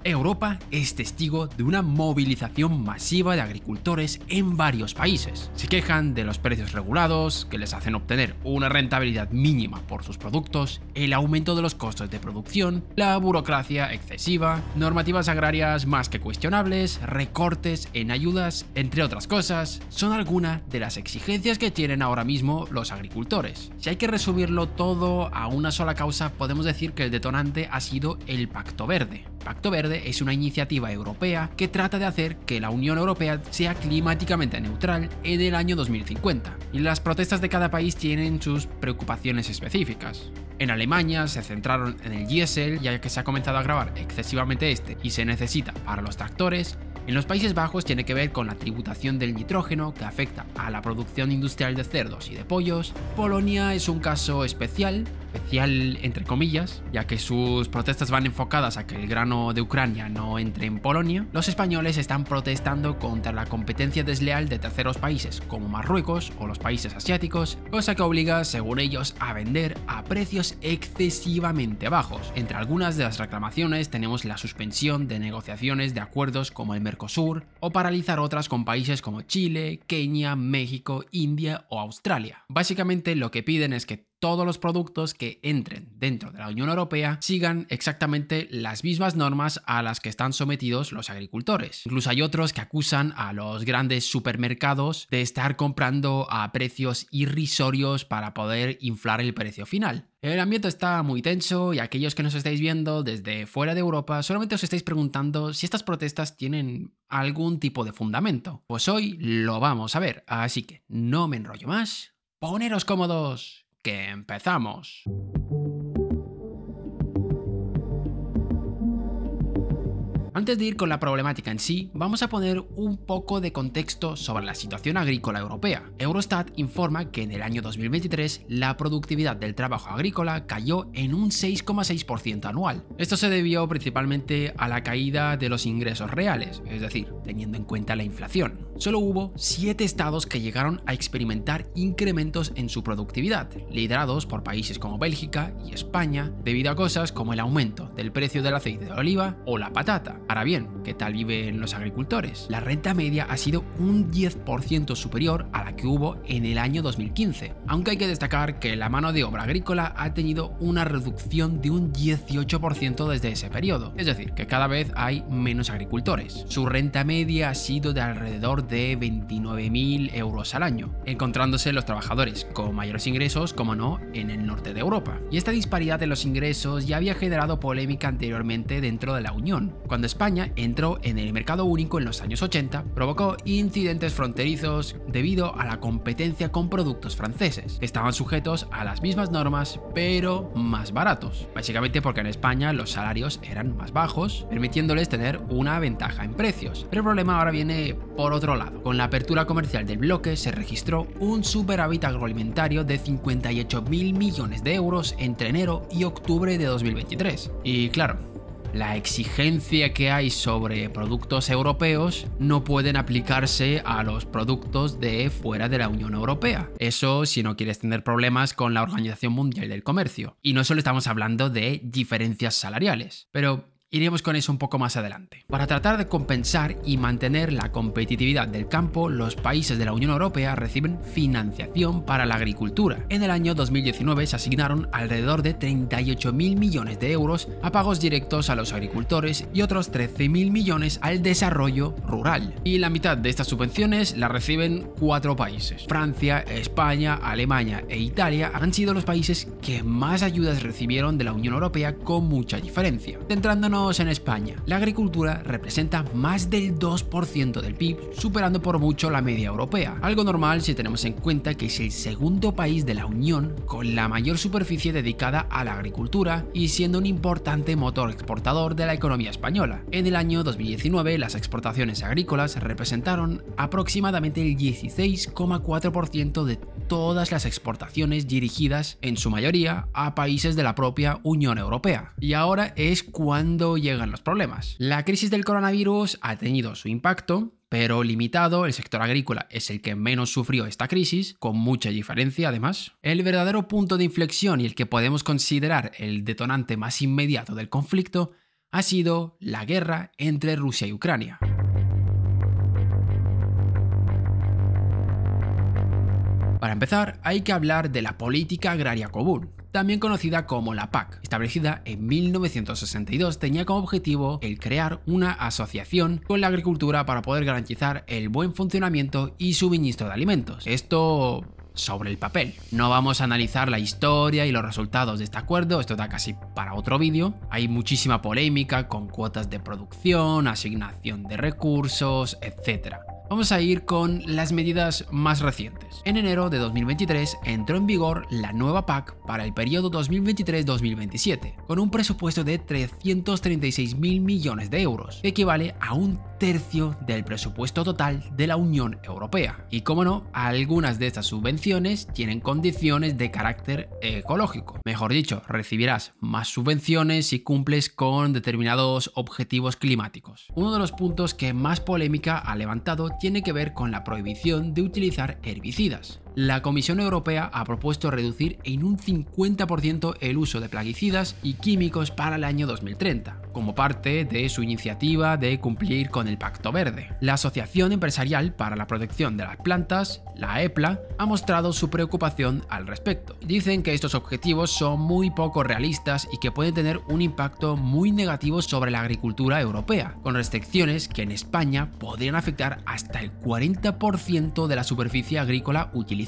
Europa es testigo de una movilización masiva de agricultores en varios países. Se quejan de los precios regulados, que les hacen obtener una rentabilidad mínima por sus productos, el aumento de los costos de producción, la burocracia excesiva, normativas agrarias más que cuestionables, recortes en ayudas, entre otras cosas, son algunas de las exigencias que tienen ahora mismo los agricultores. Si hay que resumirlo todo a una sola causa, podemos decir que el detonante ha sido el Pacto Verde. Pacto Verde es una iniciativa europea que trata de hacer que la Unión Europea sea climáticamente neutral en el año 2050, y las protestas de cada país tienen sus preocupaciones específicas. En Alemania se centraron en el diésel, ya que se ha comenzado a grabar excesivamente y se necesita para los tractores. En los Países Bajos tiene que ver con la tributación del nitrógeno, que afecta a la producción industrial de cerdos y de pollos. Polonia es un caso especial entre comillas, ya que sus protestas van enfocadas a que el grano de Ucrania no entre en Polonia. Los españoles están protestando contra la competencia desleal de terceros países como Marruecos o los países asiáticos, cosa que obliga, según ellos, a vender a precios excesivamente bajos. Entre algunas de las reclamaciones tenemos la suspensión de negociaciones de acuerdos como el Mercosur, o paralizar otras con países como Chile, Kenia, México, India o Australia. Básicamente lo que piden es que todos los productos que entren dentro de la Unión Europea sigan exactamente las mismas normas a las que están sometidos los agricultores. Incluso hay otros que acusan a los grandes supermercados de estar comprando a precios irrisorios para poder inflar el precio final. El ambiente está muy tenso y aquellos que nos estáis viendo desde fuera de Europa solamente os estáis preguntando si estas protestas tienen algún tipo de fundamento. Pues hoy lo vamos a ver, así que no me enrollo más, poneros cómodos, que empezamos. Antes de ir con la problemática en sí, vamos a poner un poco de contexto sobre la situación agrícola europea. Eurostat informa que en el año 2023 la productividad del trabajo agrícola cayó en un 6,6% anual. Esto se debió principalmente a la caída de los ingresos reales, es decir, teniendo en cuenta la inflación. Solo hubo 7 estados que llegaron a experimentar incrementos en su productividad, liderados por países como Bélgica y España, debido a cosas como el aumento del precio del aceite de oliva o la patata. Ahora bien, ¿qué tal viven los agricultores? La renta media ha sido un 10% superior a la que hubo en el año 2015, aunque hay que destacar que la mano de obra agrícola ha tenido una reducción de un 18% desde ese periodo, es decir, que cada vez hay menos agricultores. Su renta media ha sido de alrededor de 29.000 euros al año, encontrándose los trabajadores con mayores ingresos, como no, en el norte de Europa. Y esta disparidad de los ingresos ya había generado polémica anteriormente dentro de la Unión. Cuando España entró en el mercado único en los años 80, provocó incidentes fronterizos debido a la competencia con productos franceses, que estaban sujetos a las mismas normas, pero más baratos. Básicamente porque en España los salarios eran más bajos, permitiéndoles tener una ventaja en precios. Pero el problema ahora viene por otro lado. Con la apertura comercial del bloque se registró un superávit agroalimentario de 58.000 millones de euros entre enero y octubre de 2023. Y claro, la exigencia que hay sobre productos europeos no pueden aplicarse a los productos de fuera de la Unión Europea. Eso si no quieres tener problemas con la Organización Mundial del Comercio. Y no solo estamos hablando de diferencias salariales, pero iremos con eso un poco más adelante. Para tratar de compensar y mantener la competitividad del campo, los países de la Unión Europea reciben financiación para la agricultura. En el año 2019 se asignaron alrededor de 38.000 millones de euros a pagos directos a los agricultores y otros 13.000 millones al desarrollo rural. Y la mitad de estas subvenciones la reciben 4 países. Francia, España, Alemania e Italia han sido los países que más ayudas recibieron de la Unión Europea con mucha diferencia. Centrándonos en España, la agricultura representa más del 2% del PIB, superando por mucho la media europea. Algo normal si tenemos en cuenta que es el segundo país de la Unión con la mayor superficie dedicada a la agricultura y siendo un importante motor exportador de la economía española. En el año 2019, las exportaciones agrícolas representaron aproximadamente el 16,4% de todas las exportaciones dirigidas, en su mayoría, a países de la propia Unión Europea. Y ahora es cuando llegan los problemas. La crisis del coronavirus ha tenido su impacto, pero limitado. El sector agrícola es el que menos sufrió esta crisis, con mucha diferencia además. El verdadero punto de inflexión y el que podemos considerar el detonante más inmediato del conflicto ha sido la guerra entre Rusia y Ucrania. Para empezar, hay que hablar de la Política Agraria Común, también conocida como la PAC. Establecida en 1962, tenía como objetivo el crear una asociación con la agricultura para poder garantizar el buen funcionamiento y suministro de alimentos. Esto sobre el papel. No vamos a analizar la historia y los resultados de este acuerdo, esto da casi para otro vídeo. Hay muchísima polémica con cuotas de producción, asignación de recursos, etc. Vamos a ir con las medidas más recientes. En enero de 2023 entró en vigor la nueva PAC para el periodo 2023-2027, con un presupuesto de 336.000 millones de euros, que equivale a un tercio del presupuesto total de la Unión Europea. Y como no, algunas de estas subvenciones tienen condiciones de carácter ecológico. Mejor dicho, recibirás más subvenciones si cumples con determinados objetivos climáticos. Uno de los puntos que más polémica ha levantado tiene que ver con la prohibición de utilizar herbicidas. La Comisión Europea ha propuesto reducir en un 50% el uso de plaguicidas y químicos para el año 2030, como parte de su iniciativa de cumplir con el Pacto Verde. La Asociación Empresarial para la Protección de las Plantas, la EPLA, ha mostrado su preocupación al respecto. Dicen que estos objetivos son muy poco realistas y que pueden tener un impacto muy negativo sobre la agricultura europea, con restricciones que en España podrían afectar hasta el 40% de la superficie agrícola utilizada.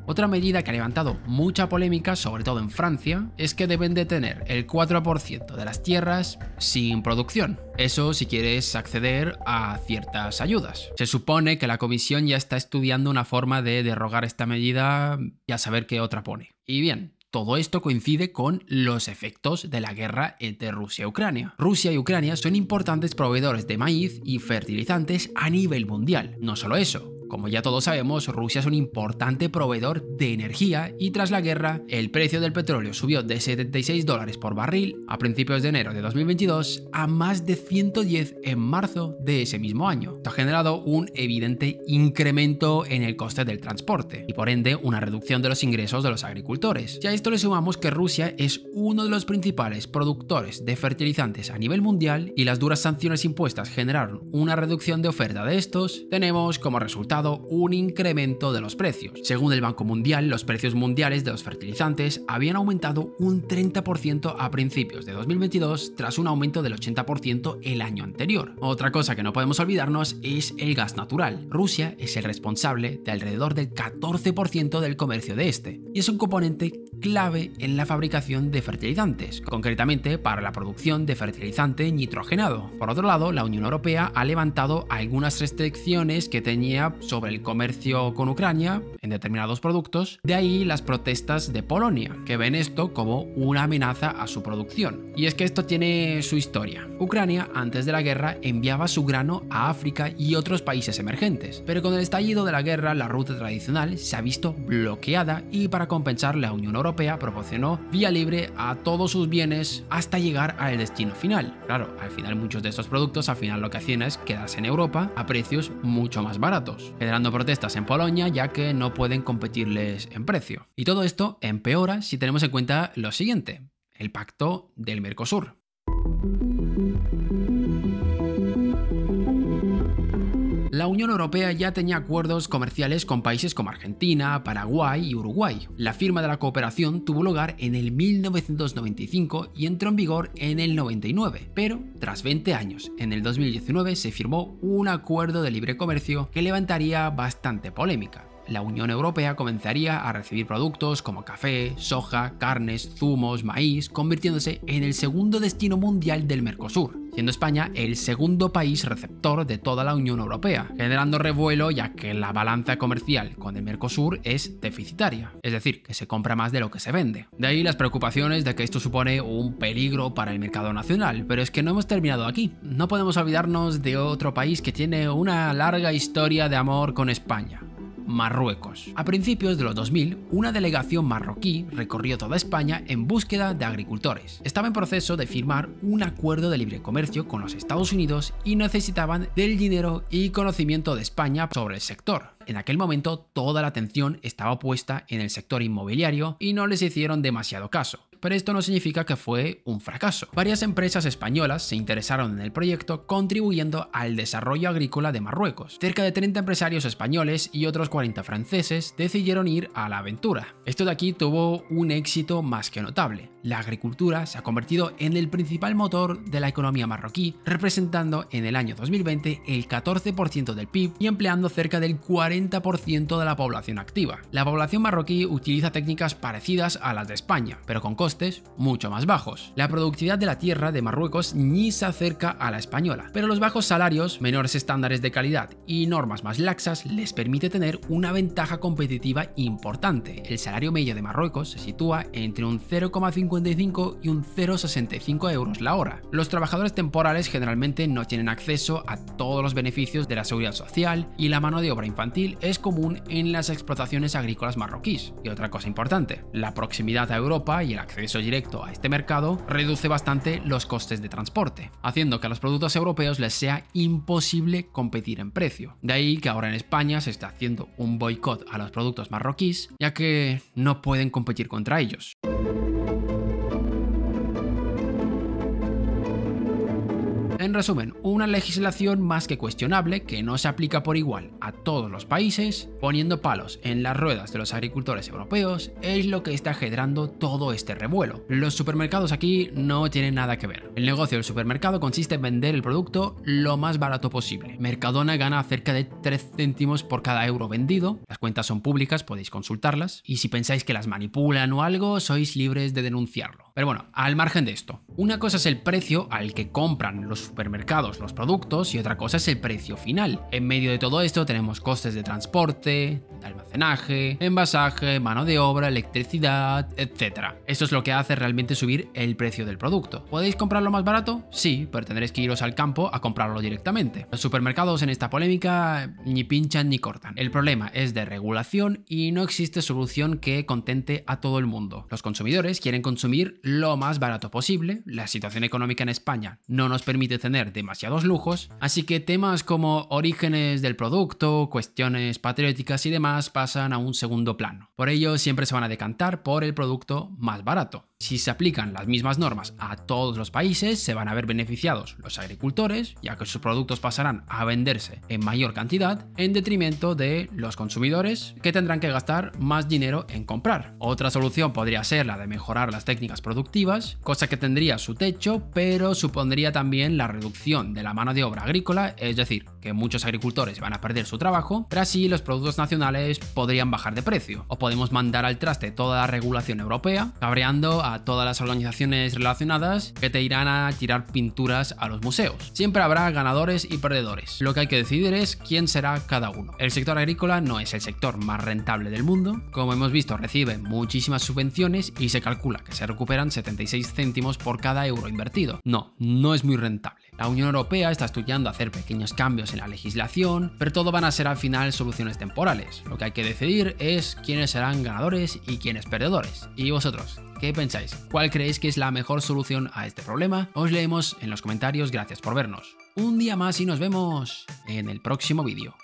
Otra medida que ha levantado mucha polémica, sobre todo en Francia, es que deben de tener el 4% de las tierras sin producción. Eso si quieres acceder a ciertas ayudas. Se supone que la Comisión ya está estudiando una forma de derogar esta medida y a saber qué otra pone. Y bien, todo esto coincide con los efectos de la guerra entre Rusia y Ucrania. Rusia y Ucrania son importantes proveedores de maíz y fertilizantes a nivel mundial. No solo eso. Como ya todos sabemos, Rusia es un importante proveedor de energía y tras la guerra, el precio del petróleo subió de $76 por barril a principios de enero de 2022 a más de 110 en marzo de ese mismo año. Esto ha generado un evidente incremento en el coste del transporte y por ende una reducción de los ingresos de los agricultores. Si a esto le sumamos que Rusia es uno de los principales productores de fertilizantes a nivel mundial y las duras sanciones impuestas generaron una reducción de oferta de estos, tenemos como resultado un incremento de los precios. Según el Banco Mundial, los precios mundiales de los fertilizantes habían aumentado un 30% a principios de 2022 tras un aumento del 80% el año anterior. Otra cosa que no podemos olvidarnos es el gas natural. Rusia es el responsable de alrededor del 14% del comercio de este y es un componente clave en la fabricación de fertilizantes, concretamente para la producción de fertilizante nitrogenado. Por otro lado, la Unión Europea ha levantado algunas restricciones que tenía sobre el comercio con Ucrania en determinados productos, de ahí las protestas de Polonia, que ven esto como una amenaza a su producción. Y es que esto tiene su historia. Ucrania, antes de la guerra, enviaba su grano a África y otros países emergentes, pero con el estallido de la guerra la ruta tradicional se ha visto bloqueada y para compensar la Unión Europea proporcionó vía libre a todos sus bienes hasta llegar al destino final. Claro, al final muchos de estos productos al final lo que hacían es quedarse en Europa a precios mucho más baratos, generando protestas en Polonia ya que no pueden competirles en precio. Y todo esto empeora si tenemos en cuenta lo siguiente, el pacto del Mercosur. La Unión Europea ya tenía acuerdos comerciales con países como Argentina, Paraguay y Uruguay. La firma de la cooperación tuvo lugar en el 1995 y entró en vigor en el 99, pero tras 20 años, en el 2019 se firmó un acuerdo de libre comercio que levantaría bastante polémica. La Unión Europea comenzaría a recibir productos como café, soja, carnes, zumos, maíz, convirtiéndose en el segundo destino mundial del Mercosur, siendo España el segundo país receptor de toda la Unión Europea, generando revuelo ya que la balanza comercial con el Mercosur es deficitaria, es decir, que se compra más de lo que se vende. De ahí las preocupaciones de que esto supone un peligro para el mercado nacional, pero es que no hemos terminado aquí. No podemos olvidarnos de otro país que tiene una larga historia de amor con España. Marruecos. A principios de los 2000, una delegación marroquí recorrió toda España en búsqueda de agricultores. Estaba en proceso de firmar un acuerdo de libre comercio con los Estados Unidos y necesitaban del dinero y conocimiento de España sobre el sector. En aquel momento toda la atención estaba puesta en el sector inmobiliario y no les hicieron demasiado caso. pero esto no significa que fue un fracaso. Varias empresas españolas se interesaron en el proyecto, contribuyendo al desarrollo agrícola de Marruecos. Cerca de 30 empresarios españoles y otros 40 franceses decidieron ir a la aventura. Esto de aquí tuvo un éxito más que notable. La agricultura se ha convertido en el principal motor de la economía marroquí, representando en el año 2020 el 14% del PIB y empleando cerca del 40% de la población activa. La población marroquí utiliza técnicas parecidas a las de España, pero con costes mucho más bajos. La productividad de la tierra de Marruecos ni se acerca a la española, pero los bajos salarios, menores estándares de calidad y normas más laxas les permite tener una ventaja competitiva importante. El salario medio de Marruecos se sitúa entre un 0,55 y un 0,65 euros la hora. Los trabajadores temporales generalmente no tienen acceso a todos los beneficios de la seguridad social y la mano de obra infantil es común en las explotaciones agrícolas marroquíes. Y otra cosa importante, la proximidad a Europa y el acceso directo a este mercado reduce bastante los costes de transporte, haciendo que a los productos europeos les sea imposible competir en precio. De ahí que ahora en España se está haciendo un boicot a los productos marroquíes, ya que no pueden competir contra ellos. En resumen, una legislación más que cuestionable que no se aplica por igual a todos los países, poniendo palos en las ruedas de los agricultores europeos, es lo que está generando todo este revuelo. Los supermercados aquí no tienen nada que ver. El negocio del supermercado consiste en vender el producto lo más barato posible. Mercadona gana cerca de 3 céntimos por cada euro vendido. Las cuentas son públicas, podéis consultarlas. Y si pensáis que las manipulan o algo, sois libres de denunciarlo. Pero bueno, al margen de esto, una cosa es el precio al que compran los supermercados los productos y otra cosa es el precio final. En medio de todo esto tenemos costes de transporte, de almacenaje, envasaje, mano de obra, electricidad, etc. Esto es lo que hace realmente subir el precio del producto. ¿Podéis comprarlo más barato? Sí, pero tendréis que iros al campo a comprarlo directamente. Los supermercados en esta polémica ni pinchan ni cortan. El problema es de regulación y no existe solución que contente a todo el mundo. Los consumidores quieren consumir lo más barato posible, la situación económica en España no nos permite tener demasiados lujos, así que temas como orígenes del producto, cuestiones patrióticas y demás pasan a un segundo plano. Por ello siempre se van a decantar por el producto más barato. Si se aplican las mismas normas a todos los países, se van a ver beneficiados los agricultores, ya que sus productos pasarán a venderse en mayor cantidad, en detrimento de los consumidores, que tendrán que gastar más dinero en comprar. Otra solución podría ser la de mejorar las técnicas productivas, cosa que tendría su techo, pero supondría también la reducción de la mano de obra agrícola, es decir, que muchos agricultores van a perder su trabajo, pero así los productos nacionales podrían bajar de precio. O podemos mandar al traste toda la regulación europea, cabreando a todas las organizaciones relacionadas que te irán a tirar pinturas a los museos. Siempre habrá ganadores y perdedores. Lo que hay que decidir es quién será cada uno. El sector agrícola no es el sector más rentable del mundo. Como hemos visto, recibe muchísimas subvenciones y se calcula que se recuperan 76 céntimos por cada euro invertido. No es muy rentable. La Unión Europea está estudiando hacer pequeños cambios en la legislación, pero todo van a ser al final soluciones temporales. Lo que hay que decidir es quiénes serán ganadores y quiénes perdedores. ¿Y vosotros? ¿Qué pensáis? ¿Cuál creéis que es la mejor solución a este problema? Os leemos en los comentarios, gracias por vernos. Un día más y nos vemos en el próximo vídeo.